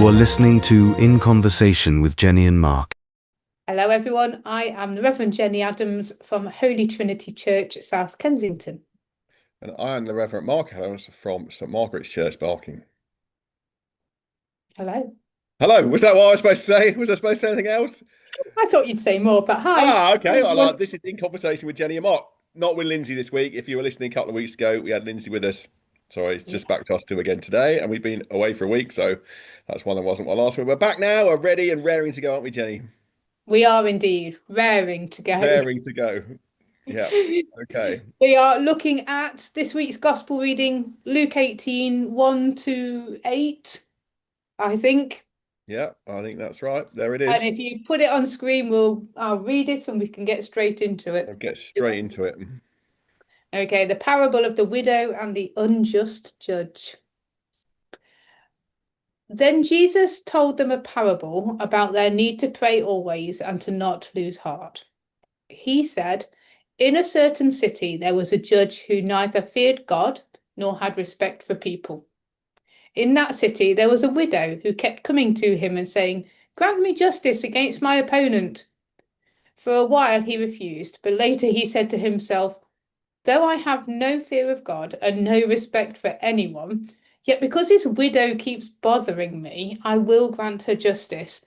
You are listening to In Conversation with Jennie and Mark. Hello, everyone. I am the Reverend Jennie Adams from Holy Trinity Church, South Kensington. And I am the Reverend Mark Adams from St Margaret's Church, Barking. Hello. Hello, was that what I was supposed to say? Was I supposed to say anything else? I thought you'd say more, but hi. Okay. This is In Conversation with Jennie and Mark. Not with Lindsay this week. If you were listening a couple of weeks ago, we had Lindsay with us. Sorry, it's just back to us two again today, and we've been away for a week, so that's one that wasn't one last week. We're back now, we're ready and raring to go, aren't we, Jennie? We are indeed raring to go. Raring to go. Yeah. Okay. We are looking at this week's Gospel reading, Luke 18, 1 to 8, I think. Yeah, I think that's right. There it And is. if you put it on screen, I'll read it and we can get straight into it. I'll get straight into it. Okay, the parable of the widow and the unjust judge. Then Jesus told them a parable about their need to pray always and to not lose heart. He said, in a certain city there was a judge who neither feared God nor had respect for people. In that city there was a widow who kept coming to him and saying, grant me justice against my opponent. For a while he refused, but later he said to himself, though I have no fear of God and no respect for anyone, yet because this widow keeps bothering me, I will grant her justice,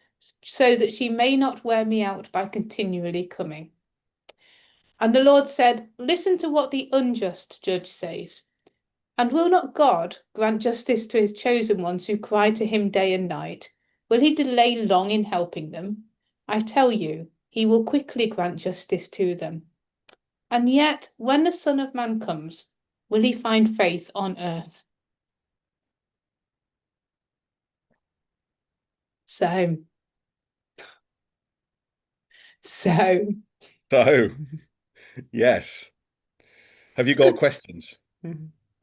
so that she may not wear me out by continually coming. And the Lord said, listen to what the unjust judge says. And will not God grant justice to his chosen ones who cry to him day and night? Will he delay long in helping them? I tell you, he will quickly grant justice to them. And yet, when the Son of Man comes, will he find faith on earth? So, Yes. Have you got questions?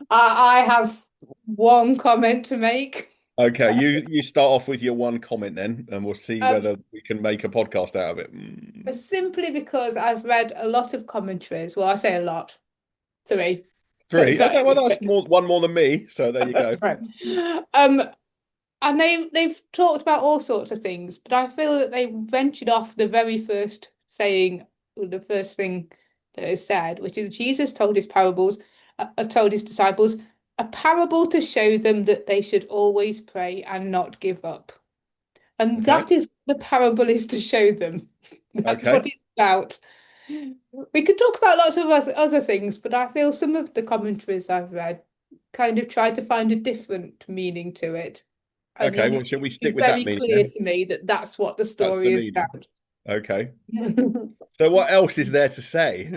I have one comment to make. Okay, you start off with your one comment then, and we'll see whether we can make a podcast out of it. Simply because I've read a lot of commentaries. Well, I say a lot. Three. Three. Okay, well that's one more than me. So there you go. And they've talked about all sorts of things, but I feel that they ventured off the very first saying, the first thing that is said, which is Jesus told his disciples a parable to show them that they should always pray and not give up. And that is what the parable is to show them. That's what it's about. We could talk about lots of other things, but I feel some of the commentaries I've read kind of tried to find a different meaning to it. Okay, well, shall we stick with that meaning? It's very clear to me that that's what the story is about. Okay. So what else is there to say?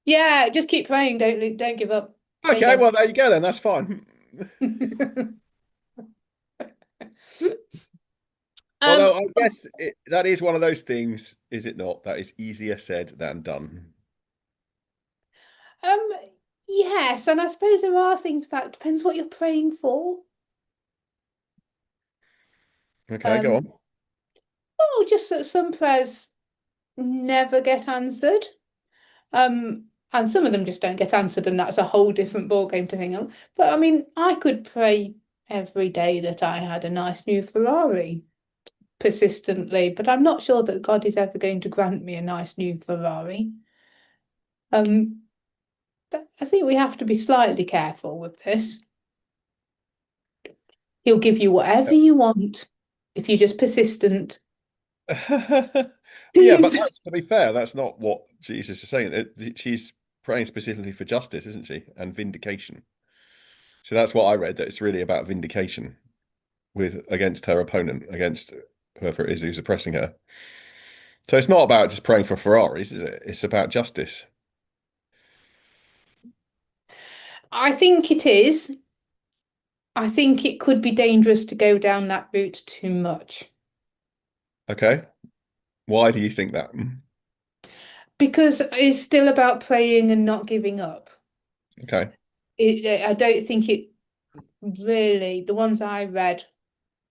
Yeah, just keep praying. Don't give up. Okay, well, there you go then. That's fine. Although I guess that is one of those things, is it not? That is easier said than done. Yes, and I suppose there are things about it depends what you're praying for. Okay, go on. Oh, just that some prayers never get answered. And some of them just don't get answered, and that's a whole different ballgame to hang on. But I mean, I could pray every day that I had a nice new Ferrari persistently, but I'm not sure that God is ever going to grant me a nice new Ferrari. But I think we have to be slightly careful with this. He'll give you whatever you want if you're just persistent. Yeah, but to be fair, that's not what Jesus is saying. She's praying specifically for justice, isn't she? And vindication. So that's what I read, that it's really about vindication against her opponent, against whoever it is who's oppressing her. So it's not about just praying for Ferraris, is it? It's about justice. I think it is. I think it could be dangerous to go down that route too much. Okay. Why do you think that? Because it's still about praying and not giving up. Okay. I don't think it really, the ones I read,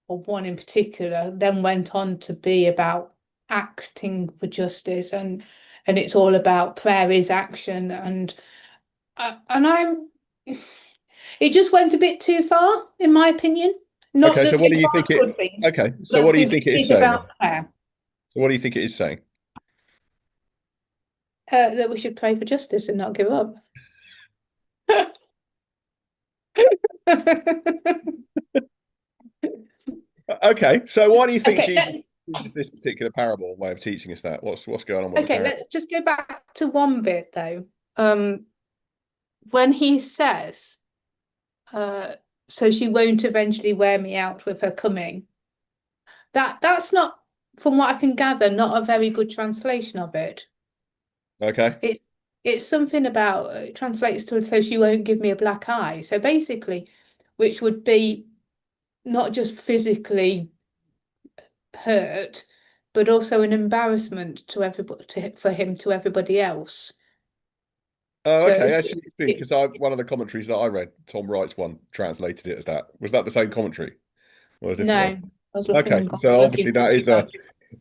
or one in particular, then went on to be about acting for justice, and it's all about prayer is action, and it just went a bit too far, in my opinion. Not Okay, that so what do those you think aren't it? good things, Okay, but so I what do you think think it it is is saying about then? prayer. So what do you think it is saying? That we should pray for justice and not give up. Okay, so why do you think Okay, Jesus uses this particular parable way of teaching us that? What's going on with the okay, parable? let's just go back to one bit though. When he says, uh, so she won't eventually wear me out with her coming. That's not, from what I can gather, not a very good translation of it. Okay. It it's something about it translates to so she won't give me a black eye. So basically, which would be not just physically hurt, but also an embarrassment to everybody for him to everybody else. Oh, So okay. it's Actually, it, because I one of the commentaries that I read, Tom Wright's one, translated it as that. Was that the same commentary or a no, different I one? was looking Okay, on Google so looking obviously for that is a that.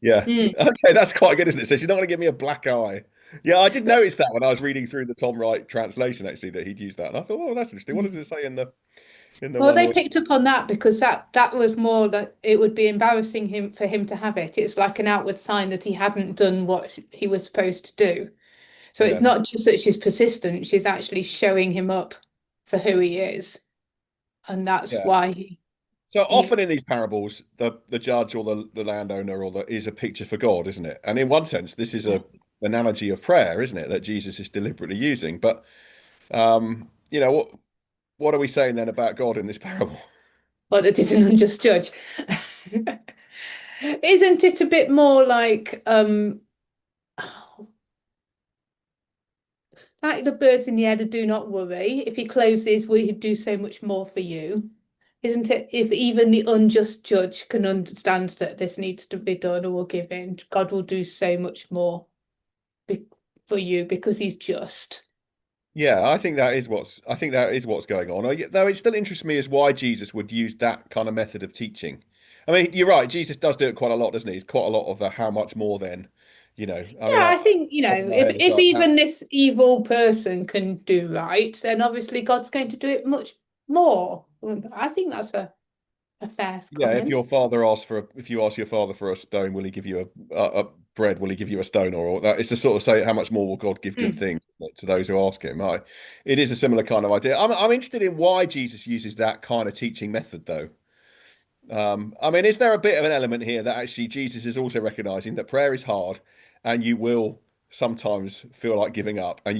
yeah. Mm, Okay, that's quite good, isn't it? So she's not going to give me a black eye. Yeah, I did notice that when I was reading through the Tom Wright translation, actually, that he'd used that, and I thought, oh, that's interesting. What does mm. it say in the Well, one they with? picked up on that because that was more that it would be embarrassing him for him to have it. It's like an outward sign that he hadn't done what he was supposed to do. So it's Yeah, not just that she's persistent, she's actually showing him up for who he is. And that's yeah. why So he often in these parables, the judge or the landowner or the is a picture for God, isn't it? And in one sense, this is a analogy of prayer, isn't it? That Jesus is deliberately using. But what are we saying then about God in this parable? well, that is an unjust judge. Isn't it a bit more like the birds in the air that do not worry? If he clothes these, will he do so much more for you? Isn't it? If even the unjust judge can understand that this needs to be done or will give in, God will do so much more be for you because he's just. Yeah, I think that is what's going on. Though it still interests me as why Jesus would use that kind of method of teaching. I mean, you're right. Jesus does do it quite a lot, doesn't he? It's quite a lot of the how much more then, I mean, Yeah, I think, top of my if head, it's like even this evil person can do right, then obviously God's going to do it much more. I think that's a fair yeah. comment. If you ask your father for a stone, will he give you a bread? Will he give you a stone or that? It's to sort of say how much more will God give good Mm. things to those who ask him. It is a similar kind of idea. I'm interested in why Jesus uses that kind of teaching method, though. I mean, is there a bit of an element here that actually Jesus is also recognizing that prayer is hard and you will sometimes feel like giving up and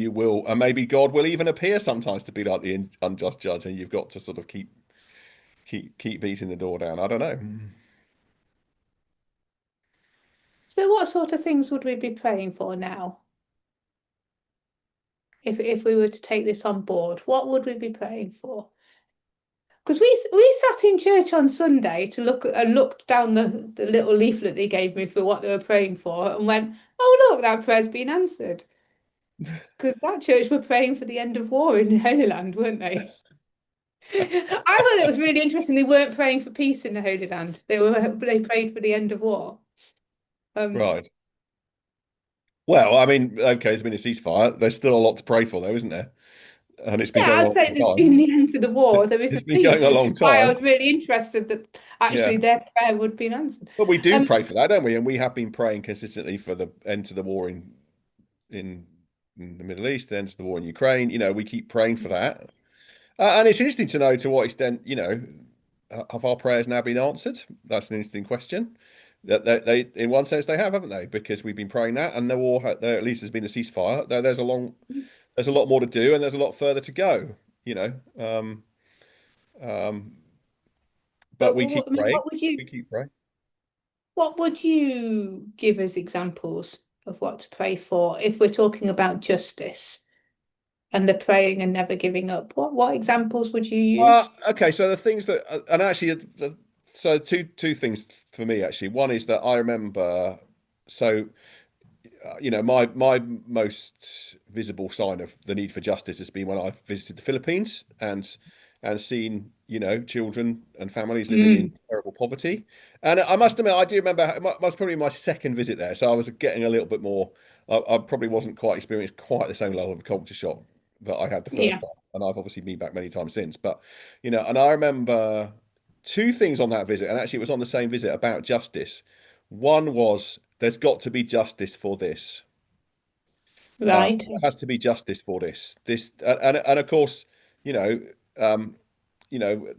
maybe God will even appear sometimes to be like the unjust judge and you've got to sort of keep beating the door down. I don't know. So what sort of things would we be praying for now? If we were to take this on board, what would we be praying for? Because we sat in church on Sunday to looked down the little leaflet they gave me for what they were praying for and went, oh look, that prayer's been answered. Because that church were praying for the end of war in the Holy Land, weren't they? I thought it was really interesting. They weren't praying for peace in the Holy Land. They prayed for the end of war. Um, Right. Well, I mean, okay, there's been a ceasefire. There's still a lot to pray for, though, isn't there? And it's been yeah, going I'd on say a there's long been time. the end to the war. There is a It's been going peace, a which is long why I time. was really interested that actually Yeah. their prayer would be answered. But we do Um, pray for that, don't we? And we have been praying consistently for the end to the war in the Middle East, the end to the war in Ukraine. We keep praying for that. And it's interesting to know to what extent, have our prayers now been answered? That's an interesting question. That in one sense, they have, haven't they? Because we've been praying that, and the war, there at least has been a ceasefire. There's a lot more to do, and there's a lot further to go. You know, um, but but we keep I mean, praying. We keep praying. what would you give as examples of what to pray for if we're talking about justice and the praying and never giving up? What examples would you use? Okay, so the things that, and actually, so two things for me actually. One is that I remember, so my most visible sign of the need for justice has been when I've visited the Philippines and seen, children and families living in Mm, terrible poverty. And I must admit, I do remember it was probably my second visit there, so I was getting a little bit more. I probably wasn't quite experienced quite the same level of culture shock that I had the first yeah. time, and I've obviously been back many times since. But and I remember. two things on that visit, and actually it was on the same visit about justice. One was there's got to be justice for this. Right. There has to be justice for this. And of course, you know, um,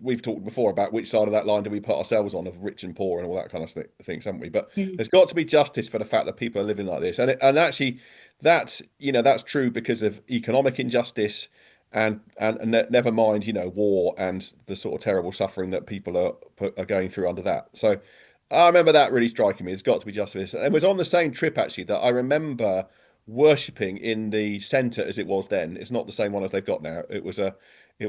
we've talked before about which side of that line do we put ourselves on, of rich and poor and all that kind of things, haven't we? But Mm. there's got to be justice for the fact that people are living like this, and actually, that's true because of economic injustice, and never mind, war and the sort of terrible suffering that people are going through under that. So I remember that really striking me. There's got to be justice. And it was on the same trip actually that I remember worshipping in the centre as it was then. It's not the same one as they've got now. It was a I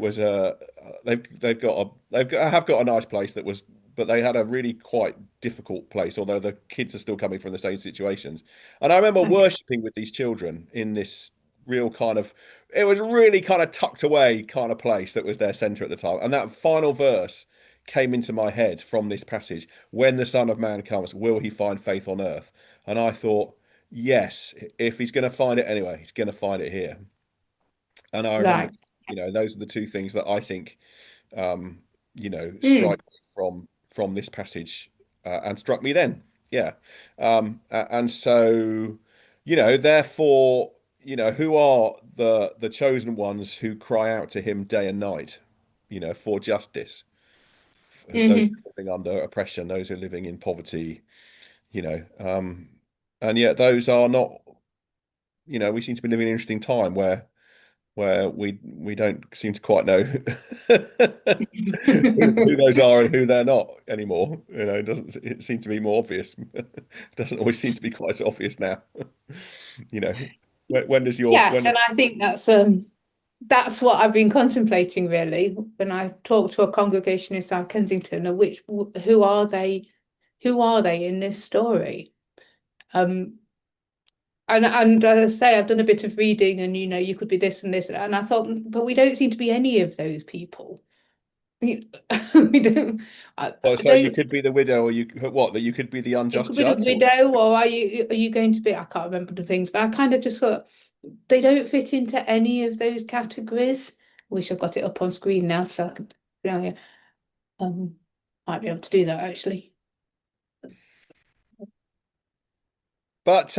have got a nice place that was, but they had a really quite difficult place, although the kids are still coming from the same situations. And I remember Okay. worshipping with these children in this real kind of, it was really kind of tucked away kind of place that was their center at the time. And that final verse came into my head from this passage: when the Son of Man comes, will he find faith on earth? And I thought, yes, if he's going to find it anyway, he's going to find it here. And I remember, Right. those are the two things that I think, um, Mm. strike me from this passage, and struck me then. Yeah. And so, therefore, who are the chosen ones who cry out to him day and night, for justice? Those Hmm. living under oppression, those who are living in poverty, you know, um, and yet those are not, we seem to be living in an interesting time where we don't seem to quite know who those are and who they're not anymore. It seem to be more obvious. It doesn't always seem to be quite so obvious now. You know, when does your Yes, when and I think that's what I've been contemplating really when I talk to a congregation in South Kensington, of who are they, in this story? Um, and as I say, I've done a bit of reading, and you could be this and this, and I thought, but we don't seem to be any of those people. We, we don't. well, I so you don't. could be the widow, or that you could be the It unjust could be the judge, or widow, or are you going to be? I can't remember the things, but I kind of just thought they don't fit into any of those categories. Wish I've got it up on screen now so I could, yeah, um, might be able to do that actually. but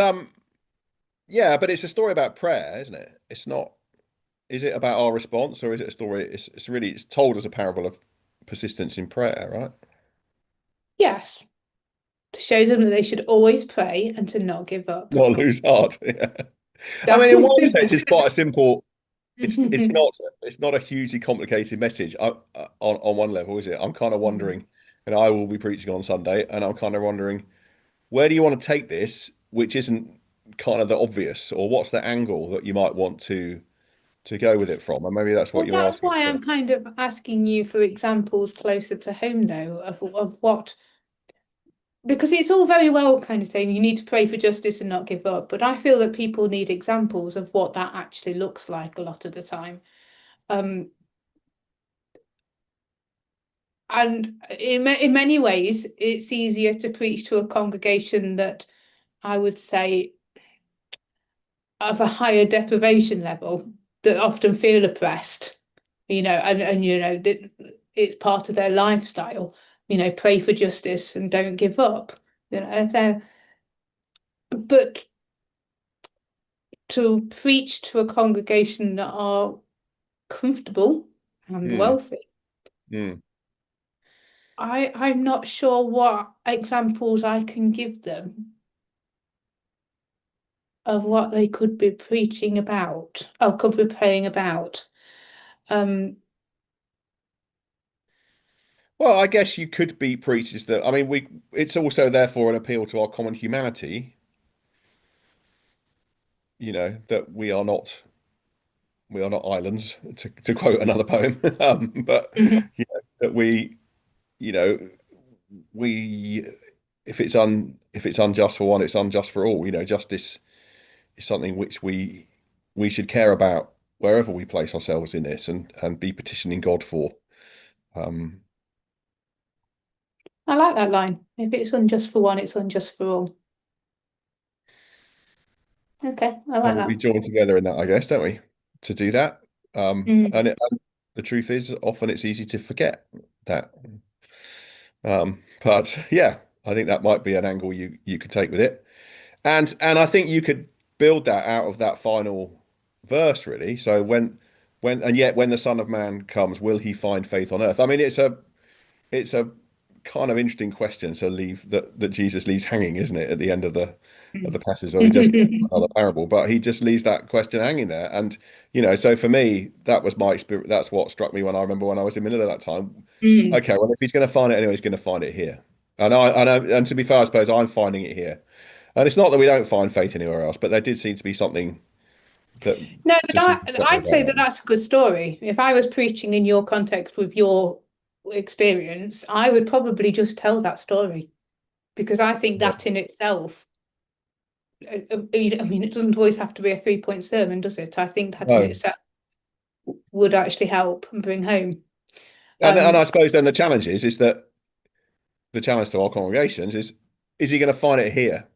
yeah, but it's a story about prayer, isn't it? It's not. Is it about our response, or is it a story? It's told as a parable of persistence in prayer, right? Yes, to show them that they should always pray and to not give up. Not lose heart. Yeah. I mean, That in is one simple. sense, it's quite a simple. It's not a hugely complicated message, on one level, is it? I'm kind of wondering, and I will be preaching on Sunday, and I'm kind of wondering, where do you want to take this, which isn't kind of the obvious, or what's the angle that you might want to go with it from? And maybe that's what Well, you're that's asking why for. I'm kind of asking you for examples closer to home, though, of what, because it's all very well kind of saying you need to pray for justice and not give up, but I feel that people need examples of what that actually looks like a lot of the time. Um, and in many ways, it's easier to preach to a congregation that I would say of a higher deprivation level that often feel oppressed, and that it's part of their lifestyle, pray for justice and don't give up, if they're, but to preach to a congregation that are comfortable and Mm, wealthy, mm. I'm not sure what examples I can give them of what they could be preaching about or could be praying about. Um, Well, I guess you could be preachers that. I mean, it's also therefore an appeal to our common humanity. That we are not islands, to quote another poem. But Mhm. that you know, we if it's unjust for one, it's unjust for all. Justice is something which we should care about wherever we place ourselves in this, and be petitioning God for. Um, I like that line. If it's unjust for one, it's unjust for all. Okay, I like and we that. join together in that, I guess, don't we, to do that? Mm. And the truth is, often it's easy to forget that. But yeah, I think that might be an angle you could take with it. And I think you could build that out of that final verse, really. So when the Son of Man comes, will he find faith on earth? I mean, it's a kind of interesting question to leave that Jesus leaves hanging, isn't it, at the end of the passage, or he just another parable, but he just leaves that question hanging there. And so for me, that was my experience. That's what struck me when I remember when I was in Manila that time. Mm. Okay, well, if he's going to find it anyway, he's going to find it here. And to be fair, I suppose I'm finding it here. And it's not that we don't find faith anywhere else, but there did seem to be something that No, but just struck me I'd say about that that. that's a good story. If I was preaching in your context with your experience, I would probably just tell that story because I think Yeah. that in itself, I mean, it doesn't always have to be a 3-point sermon, does it? I think that in No. itself would actually help and bring home. And Um, I suppose then the challenge is that the challenge to our congregations is he going to find it here?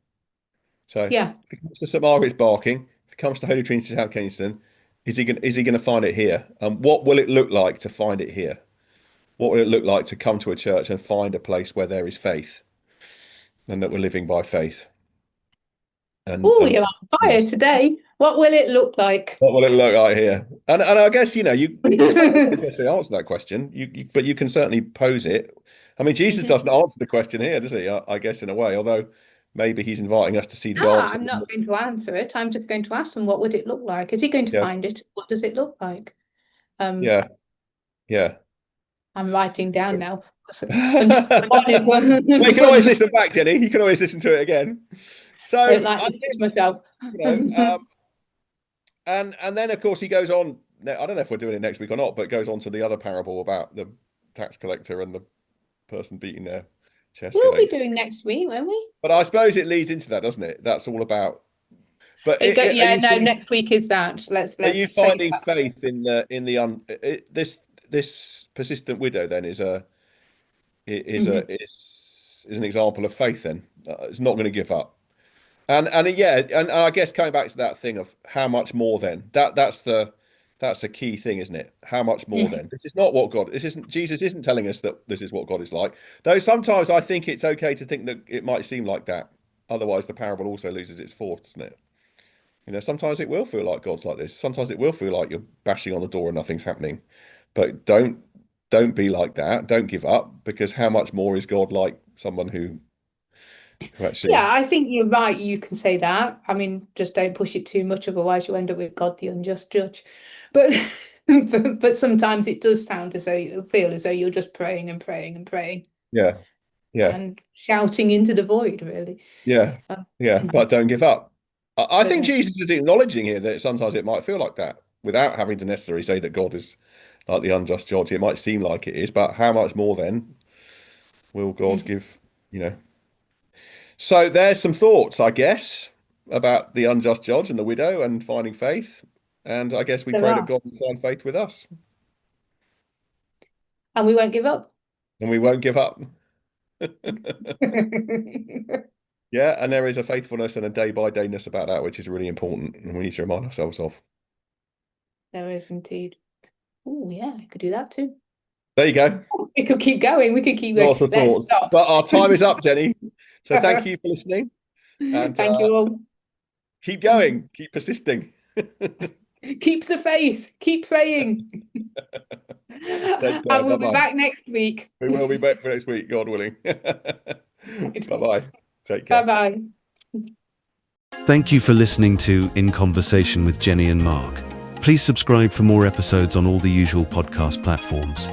So if yeah. it comes to St Margaret's Barking, if it comes to Holy Trinity South Kingston, is he going to find it here? And what will it look like to find it here? What will it look like to come to a church and find a place where there is faith and that we're living by faith? Oh, And you're on yeah, fire today. What will it look like? what will it look like here? And I guess you might not necessarily answer that question. But you can certainly pose it. I mean, Jesus Mhm. doesn't answer the question here, does he? I guess in a way, although maybe he's inviting us to see the No, answer. I'm not going to answer it. I'm just going to ask them, what would it look like? Is he going to Yeah, find it? What does it look like? Um, yeah, yeah. I'm writing down now. Well, you can always listen back, Jenny. You can always listen to it again. So Don't like I listening to guess myself. you know, and then of course he goes on. I don't know if we're doing it next week or not, but goes on to the other parable about the tax collector and the person beating their chest. We'll be doing next week, won't we? But I suppose it leads into that, doesn't it? That's all about. But are Yeah, you no, seeing? next week is that. Are you Let's save finding that. faith in this persistent widow? Then Mhm. is an example of faith. Then it's not going to give up. And yeah, and I guess coming back to that thing of how much more then, that's a key thing, isn't it? How much more Mhm. then? This is not what God, this isn't, Jesus isn't telling us that this is what God is like. Though sometimes I think it's okay to think that it might seem like that. Otherwise, the parable also loses its force, doesn't it? Sometimes it will feel like God's like this. Sometimes it will feel like you're bashing on the door and nothing's happening. But don't be like that. Don't give up, because how much more is God like someone who Yeah, actually, I think you're right. You can say that. I mean, just don't push it too much, otherwise you end up with God, the unjust judge. But but sometimes it does sound as though you feel as though you're just praying and praying and praying yeah, yeah. and shouting into the void, really. Yeah, Um, yeah, but don't give up. I but think Jesus is acknowledging here that sometimes it might feel like that without having to necessarily say that God is like the unjust judge. It might seem like it is, but how much more then will God mhm. give, you know? So there's some thoughts, I guess, about the unjust judge and the widow and finding faith. And I guess we There pray that are, God will find faith with us and we won't give up. and we won't give up. Yeah, and there is a faithfulness and a day by dayness about that, which is really important, and we need to remind ourselves of. There is indeed. Oh, yeah, I could do that too. There you go. We could keep going. We could keep going. Lots of Let's thoughts. stop. But our time is up, Jenny. So thank you for listening and Thank you all. keep going, keep persisting. Keep the faith. Keep praying. Take care. And Bye we'll be bye. back next week. We will be back for next week, God willing. Bye bye. Take Bye care. bye. Thank you for listening to In Conversation with Jenny and Mark. Please subscribe for more episodes on all the usual podcast platforms.